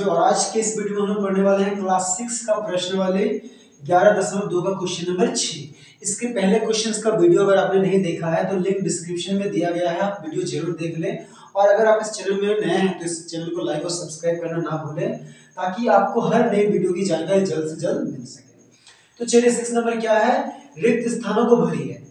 और आज के इस वीडियो में हम लोग पढ़ने वाले हैं क्लास 6 का प्रश्न वाले 11.2 का क्वेश्चन नंबर 6। इसके पहले क्वेश्चंस का वीडियो अगर आपने नहीं देखा है तो लिंक डिस्क्रिप्शन में दिया गया है, आप वीडियो जरूर देख लें। और अगर आप इस चैनल में नए हैं तो इस चैनल को लाइक और सब्सक्राइब करना ना भूलें, ताकि आपको हर नई वीडियो की जानकारी जल्द से जल्द मिल सके। तो चलिए 6 नंबर क्या है, रिक्त स्थानों को भरिए।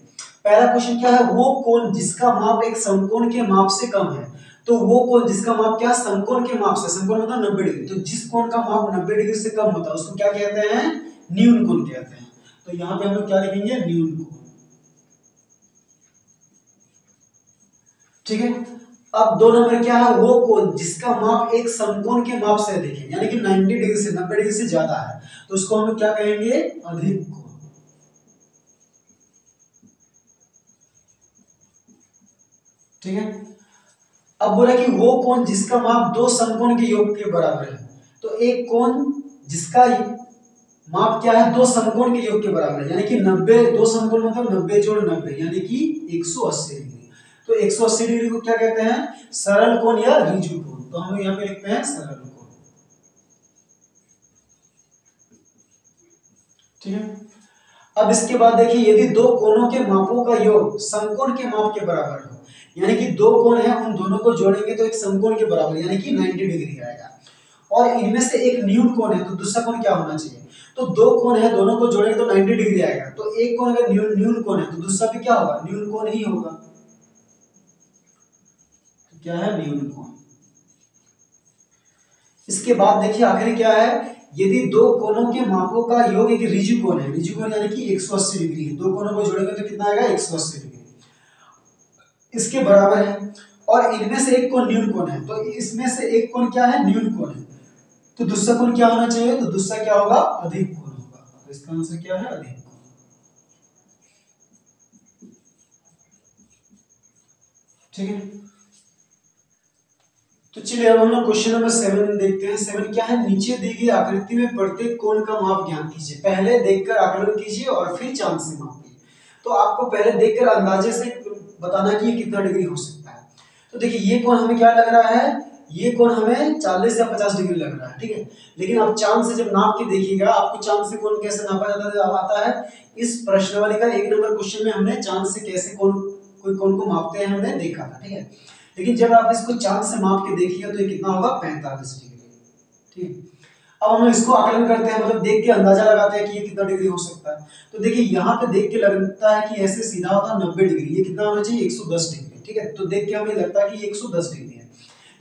पहला क्वेश्चन क्या है, वो कोण जिसका माप एक समकोण के माप से कम है। तो वो कोण जिसका माप क्या, समकोण के माप से, समकोण मतलब 90 डिग्री, तो जिस कोण का माप 90 डिग्री से कम होता है उसको क्या कहते हैं, न्यून कोण कहते हैं। तो यहाँ पे हम लोग क्या लिखेंगे, न्यून कोण। ठीक है। अब 2 नंबर क्या है, वो कोण जिसका माप एक समकोण के माप से अधिक है, यानी कि 90 डिग्री से 90 डिग्री से ज्यादा है, तो उसको हम लोग क्या कहेंगे, अधिक कोण। ठीक है। अब बोला कि वो कोण जिसका माप दो समकोण के योग के बराबर है। तो एक कोण जिसका माप क्या है, दो समकोण के योग के बराबर है, यानी कि 90, दो समकोण मतलब 90 जोड़ 90 यानी कि 180 डिग्री। तो 180 डिग्री को क्या कहते हैं, सरल कोण या ऋजु कोण। तो हम यहाँ पे लिखते हैं सरल कोण। ठीक है। अब इसके बाद देखिए, यदि दो कोणों के मापों का योग समकोण के माप के बराबर हो, यानी कि दो कोण है उन दोनों को जोड़ेंगे तो एक समकोण के बराबर यानी कि 90 डिग्री आएगा, और इनमें से एक न्यून कोण है तो दूसरा कोण क्या होना चाहिए। तो दो कोण है, दोनों को जोड़ेंगे तो 90 डिग्री आएगा, तो एक कोण अगर न्यून कोण है तो दूसरा भी क्या होगा, न्यून कोण ही होगा। तो क्या है, न्यून कोण। इसके बाद देखिए आखिर क्या है, यदि दो कोणों के मापों का योग एक ऋजु कोण है, ऋजु कोण यानी कि 180 डिग्री है, दो कोणों को जोड़ेंगे तो कितना आएगा, 180 डिग्री इसके बराबर है, और इनमें से एक कोण न्यून कोण है, तो इसमें से एक कोण क्या है, न्यून कोण है, तो दूसरा कोण क्या होना चाहिए, तो दूसरा क्या होगा, अधिक कोण होगा। तो इसका आंसर क्या है, अधिक कोण। ठीक है। तो चलिए अब हम लोग क्वेश्चन नंबर 7 देखते हैं। 7 क्या है, नीचे दी गई आकृति में प्रत्येक कोण का माप ज्ञात कीजिए। पहले देखकर आकलन कीजिए और फिर चांद से मापिए। तो आपको पहले देखकर अंदाजे से बताना कि ये कितना डिग्री हो सकता है। तो देखिए ये कोण हमें क्या लग रहा है, ये कोण हमें 40 या 50 डिग्री लग रहा है। ठीक है। लेकिन आप चांद से जब नाप के देखिएगा, आपको चांद से कोण कैसे नापा आता है, इस प्रश्नावली का 1 नंबर क्वेश्चन में हमने चांद से कैसे कोण, कोई कोण को मापते हैं हमने देखा था। ठीक है। लेकिन जब आप इसको चांद से माप के देखिएगा तो ये कितना होगा, 45 डिग्री। ठीक। अब हम इसको आकलन करते हैं, मतलब देख के अंदाजा लगाते हैं कि ये कितना डिग्री हो सकता है। तो देखिए यहाँ पे देख के लगता है कि ऐसे सीधा होता है 90 डिग्री, ये कितना होना चाहिए, 110 डिग्री। ठीक है। तो देख के हमें लगता है कि ये 110 डिग्री है,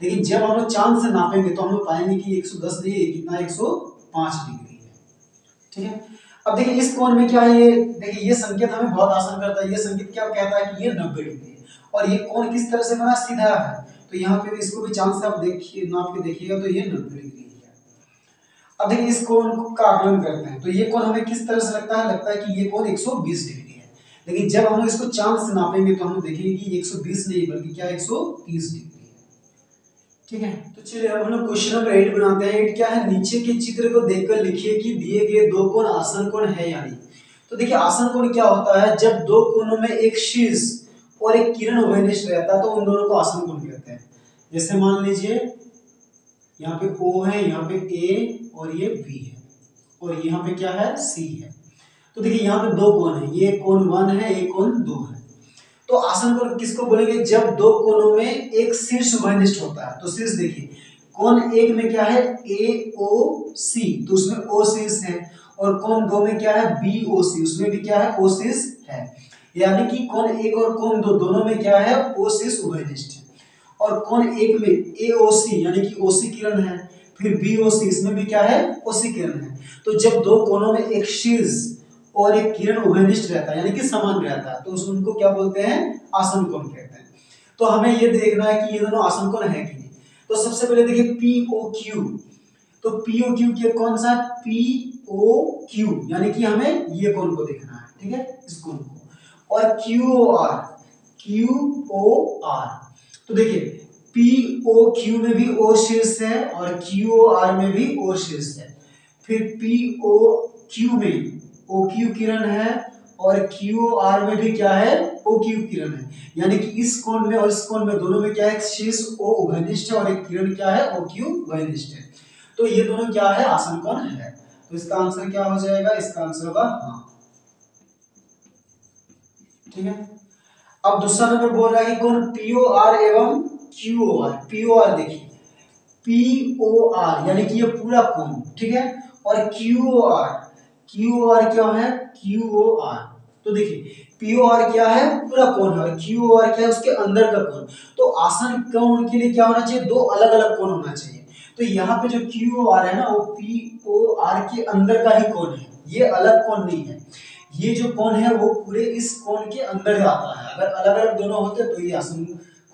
लेकिन जब हम लोग चांद से नापेंगे तो हम लोग पाएंगे कि 110 नहीं है, कितना 105 डिग्री है। ठीक है। अब देखिए इस कोण में क्या है, ये देखिए ये संकेत हमें बहुत आसान करता है। ये संकेत क्या कहता है कि ये 90 डिग्री है, और ये कोण किस तरह से बना, सीधा है। तो यहाँ पे इसको भी चांद से आप देखिए, नाप के देखिएगा तो ये 90 डिग्री है। अब देखिए इस कोण का आकलन करते हैं, तो ये कोण हमें किस तरह से लगता है कि ये कोण 120 डिग्री है। लेकिन जब हम इसको चांद से नापेंगे तो हम देखेंगे कि 120 नहीं बल्कि क्या 130 डिग्री है। ठीक है। तो चलिए अब हम लोग क्वेश्चन नंबर 8 बनाते हैं। 8 क्या है, नीचे के चित्र को देखकर लिखिए कि दिए गए दो कोण आसन कोण है या नहीं। तो देखिए आसन कोण क्या होता है, जब दो कोणों में एक शीर्ष और एक किरण उभयनिष्ठ रहता है तो उन दोनों को आसन कोण कहते हैं। जैसे मान लीजिए यहाँ पे O है, यहाँ पे A और ये B है, और यहाँ पे क्या है, C है। तो देखिए यहाँ पे दो कोण है, ये कोण 1 है, ये कोण 2 है। तो आसन कोण किसको बोलेंगे, जब दो कोणों में एक शीर्ष उभयनिष्ठ होता है। तो शीर्ष देखिए कोण 1 में क्या है, AOC, तो उसमें O शीर्ष है, और कोण 2 में क्या है, BOC, उसमें भी क्या है, O शीर्ष है। यानी कि कोण 1 और कोण 2 दोनों में क्या है, O शीर्ष उभयनिष्ठ है। और कोण 1 में AOC यानी कि OC किरण है, फिर BOC इसमें भी क्या है, OC किरण है। तो जब दो कोणों में एक शीर्ष और एक किरण उभयनिष्ठ रहता है यानी कि समान रहता है, तो उनको क्या बोलते हैं, आसन कोण कहते हैं। तो हमें ये देखना है कि ये दोनों आसन कोण है कि नहीं। तो सबसे पहले देखिए POQ, तो POQ के कौन सा, POQ यानी कि हमें ये कोण को देखना है। ठीक है, इस कोण को। और QOR, QOR, तो देखिए POQ में भी O शीर्ष है और QOR में भी O शीर्ष है। फिर POQ में OQ किरण है और QOR में भी क्या है, OQ किरण है। यानी कि इस कोण में और इस कोण में दोनों में क्या है, शीर्ष O उभयनिष्ठ है और एक किरण क्या है, OQ उभयनिष्ठ है। तो ये दोनों क्या है, आसन कोण है। तो इसका आंसर क्या हो जाएगा, इसका आंसर होगा हाँ। ठीक है। अब दूसरा नंबर बोल रहा है कि कौन पीओआर एवं क्यूओआर। पीओआर देखिए, पीओआर यानी कि ये पूरा कोण, ठीक है, और क्यूओआर, क्यूओआर क्या है, क्यूओआर। तो देखिए पीओआर क्या है, पूरा कोण है, और क्यूओआर क्या है, उसके अंदर का कोण। तो आसन कोण के लिए क्या होना चाहिए, दो अलग अलग कोण होना चाहिए। तो यहाँ पे जो क्यूओआर है ना, वो पीओआर के अंदर का ही कोण है, ये अलग कोण नहीं है। ये जो कोण है वो पूरे इस कोण के अंदर आता है। अगर अलग अलग दोनों होते तो ये आसन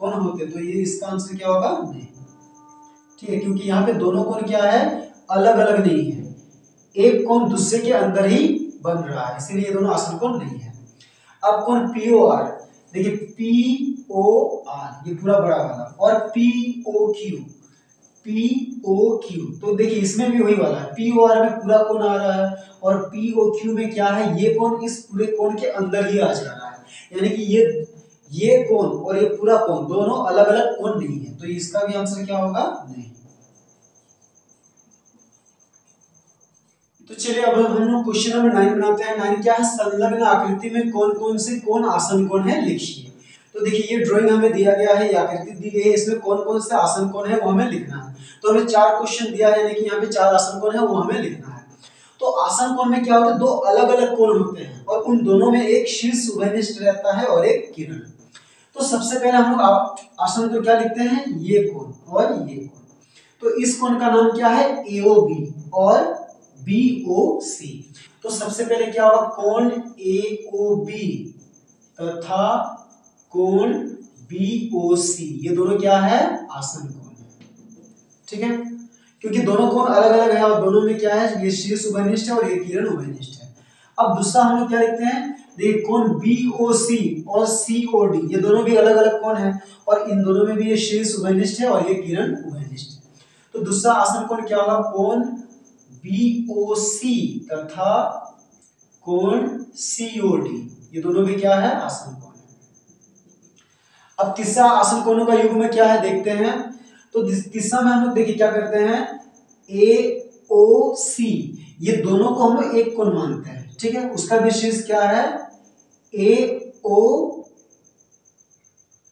कोण होते, तो ये इसका आंसर क्या होगा, नहीं। ठीक है, क्योंकि यहाँ पे दोनों कोण क्या है, अलग अलग नहीं है, एक कोण दूसरे के अंदर ही बन रहा है, इसीलिए ये दोनों आसन कोण नहीं है। अब कोण पीओआर, देखिए पीओआर ये पूरा बड़ा वाला, और पीओक्यू, पीओक्यू, तो देखिए इसमें भी वही वाला है, पीओआर में पूरा कोण आ रहा है, और पीओक्यू में क्या है, ये कोण इस पूरे कोण के अंदर ही आ जा रहा है, यानी कि ये कोण और ये पूरा कोण दोनों अलग अलग कोण नहीं है। तो इसका भी आंसर क्या होगा, नहीं। तो चलिए अब हम लोग क्वेश्चन नंबर 9 बनाते हैं। 9 क्या है, संलग्न आकृति में कौन कौन से कोण आसन कोण है लिखिए। तो देखिए ये ड्राइंग हमें दिया गया है, ये आकृति दी गई है, इसमें कौन कौन से आसन कोण है वो हमें लिखना है। तो हमें 4 क्वेश्चन दिया है, यानी कि यहाँ पे 4 आसन कोण है वो हमें लिखना है। तो आसन कोण में क्या होता है, दो अलग अलग कोण होते हैं, और उन दोनों में एक शीर्ष उभयनिष्ठ रहता है और एक किरण। तो सबसे पहले हम लोग आसन को क्या लिखते हैं, ये कोण और ये कोण। तो इस कोण का नाम क्या है, एओबी और बीओसी। तो सबसे पहले क्या होगा, कोण एओबी तथा कोण बीओसी, ये दोनों क्या है, आसन कोण। ठीक है, क्योंकि दोनों कोण अलग अलग है और दोनों में क्या है, ये शीर्ष उभयनिष्ठ है और ये किरण उभयनिष्ठ है। अब दूसरा हम लोग क्या लिखते हैं, देखिए कोण बीओसी और सीओडी, ये दोनों भी अलग अलग कोण है, और इन दोनों में भी ये शीर्ष उभयनिष्ठ है और ये किरण उभयनिष्ठ है। तो दूसरा आसन कोण क्या होगा, कोण बीओसी तथा कोण सीओडी, ये दोनों भी क्या है, आसन कोण है। अब तीसरा आसन कोणों का युग्म क्या है देखते हैं। तो तीसरा में हम लोग देखिए क्या करते हैं, एओसी, ये दोनों को हम लोग एक कोण मानते हैं, ठीक है। उसका भी शीर्ष क्या है,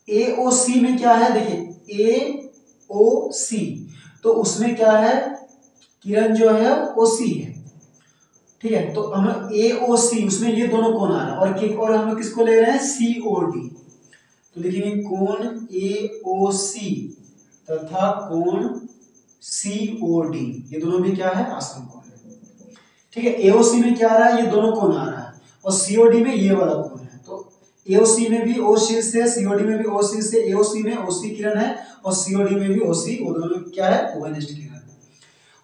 एओसी में क्या है, देखिए एओसी, तो उसमें क्या है, किरण जो है ओसी है, ठीक है। तो हम एओसी, उसमें ये दोनों कोण आ रहा है, और हम लोग किसको ले रहे हैं, सीओडी। तो लिखेंगे कोण एओसी तथा कोण सीओडी, ये दोनों भी क्या है, आसन कोण है। ठीक है, एओसी में क्या आ रहा है, ये दोनों कोण आ रहा है, और सीओडी में ये वाला कोण है। तो एओसी में भी ओ शीर्ष है, सीओडी में भी ओ शीर्ष है, एओसी में ओसी किरण है और सीओडी में भी ओसी, वो दोनों क्या है, उभयनिष्ठ किरण है।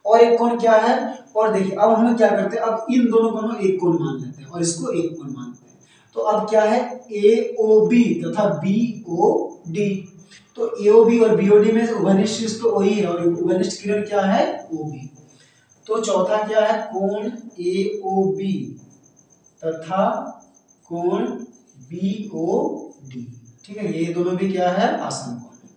और एक कोण क्या है, और देखिए अब हम लोग क्या करते हैं, अब इन दोनों को हम एक कोण मान लेते हैं और इसको एक कोण मानते हैं। तो अब क्या है, एओबी तथा बीओडी, तो एओबी और बीओडी में उभयनिष्ठ शीर्ष तो वही है, और उभयनिष्ठ किरण क्या है, ओबी। तो चौथा क्या है, कोण एओबी तथा कोण बीओडी, ठीक है, ये दोनों भी क्या है, आसन कोण।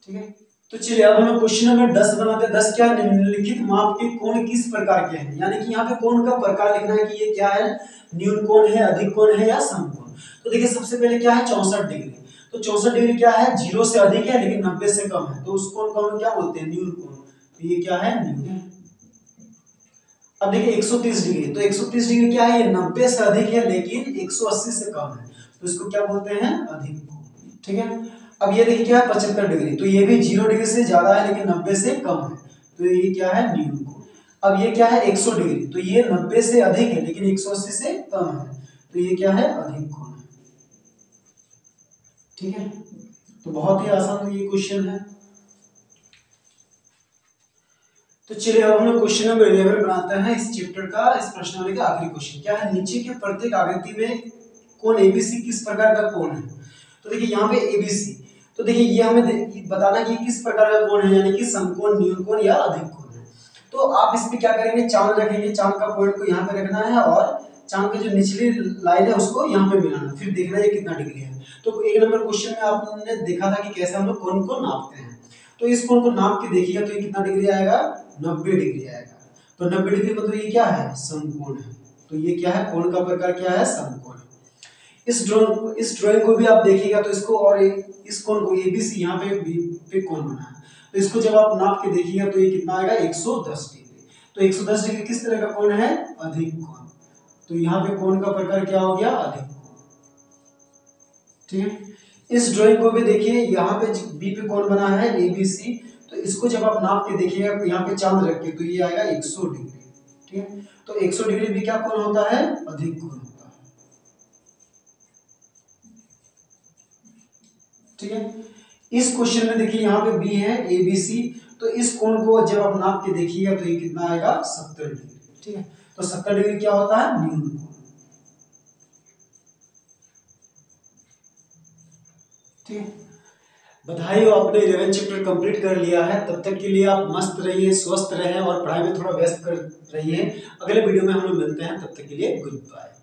ठीक है, तो चलिए अब हम क्वेश्चन नंबर 10 बनाते हैं। 10 क्या, निम्नलिखित माप के कोण किस प्रकार के हैं, यानी कि यहाँ पे कोण का प्रकार लिखना है कि ये क्या है, न्यून कोण है, अधिक कोण है या समकोण। तो देखिए सबसे पहले क्या है, 64 डिग्री। तो 64 डिग्री क्या है, 0 से अधिक है लेकिन 90 से कम है, तो उस कोण को हम क्या बोलते हैं, न्यून कोण। तो ये क्या है, न्यून है। अब देखिए 130 डिग्री, तो 130 डिग्री क्या है, ये 90 से अधिक है लेकिन 180 से कम है, तो इसको क्या बोलते हैं, अधिक कोण। ठीक है, अब ये देखिए क्या है, 75 डिग्री, तो ये भी 0 डिग्री से ज्यादा है लेकिन 90 से कम है, तो ये क्या है, न्यून कोण। अब ये क्या है, 100 डिग्री, तो ये 90 से अधिक है लेकिन 180 से कम है, तो ये क्या है, अधिक कोण है। ठीक है, तो बहुत ही आसान ये क्वेश्चन है। तो चलिए अब हम लोग क्वेश्चन नंबर 11 बनाते हैं इस चैप्टर का, इस प्रश्नावली का आखिरी क्वेश्चन क्या है, नीचे के प्रत्येक आकृति में कोण एबीसी किस प्रकार का कोण है। तो देखिए यहाँ पे एबीसी, तो देखिए ये हमें बताना कि किस प्रकार का कोण है, यानी कि समकोण, न्यून कोण या अधिक कोण है। तो आप इस पे क्या करेंगे, चांद रखेंगे, चांद का पॉइंट को यहाँ पे रखना है और चांद की जो निचली लाइन है उसको यहाँ पे मिलाना, फिर देखना है कितना डिग्री है। तो एक नंबर क्वेश्चन में आपने देखा था कि कैसे हम लोग कोण को नापते हैं। तो इस कोण को नाप के देखिएगा तो ये कितना डिग्री आएगा, 90 डिग्री आएगा। तो 90 डिग्री मतलब ये क्या है, समकोण है। तो ये क्या है, कोण का प्रकार क्या है, समकोण। इस ड्राइंग को भी आप देखिएगा तो इसको और इस कोण को एबीसी यहाँ पे कोण बना है, तो इसको जब आप नाप के देखिएगा तो ये कितना आएगा, 110 डिग्री। तो 110 डिग्री किस तरह का कोण है, अधिक कोण। तो यहाँ पे कोण का प्रकार क्या हो गया, अधिक कोण। ठीक है। इस ड्राइंग को भी देखिए, यहाँ पे बी पे कोण बना है एबीसी, तो इसको जब आप नाप के देखिएगा तो यहाँ पे चांद रख के तो ये आएगा 100 डिग्री। ठीक है। तो 100 डिग्री भी क्या कोण होता है, अधिक कोण होता है। ठीक है। इस क्वेश्चन में देखिए यहाँ पे बी है एबीसी, तो इस कोण को जब आप नाप के देखिएगा तो ये कितना आएगा, 70 डिग्री। ठीक है। तो 70 डिग्री क्या होता है, न्यून कोण। ठीक है। बधाई हो, आपने 11 चैप्टर कंप्लीट कर लिया है। तब तक के लिए आप मस्त रहिए, स्वस्थ रहें और पढ़ाई में थोड़ा व्यस्त कर रहिए। अगले वीडियो में हम लोग मिलते हैं, तब तक के लिए गुड बाय।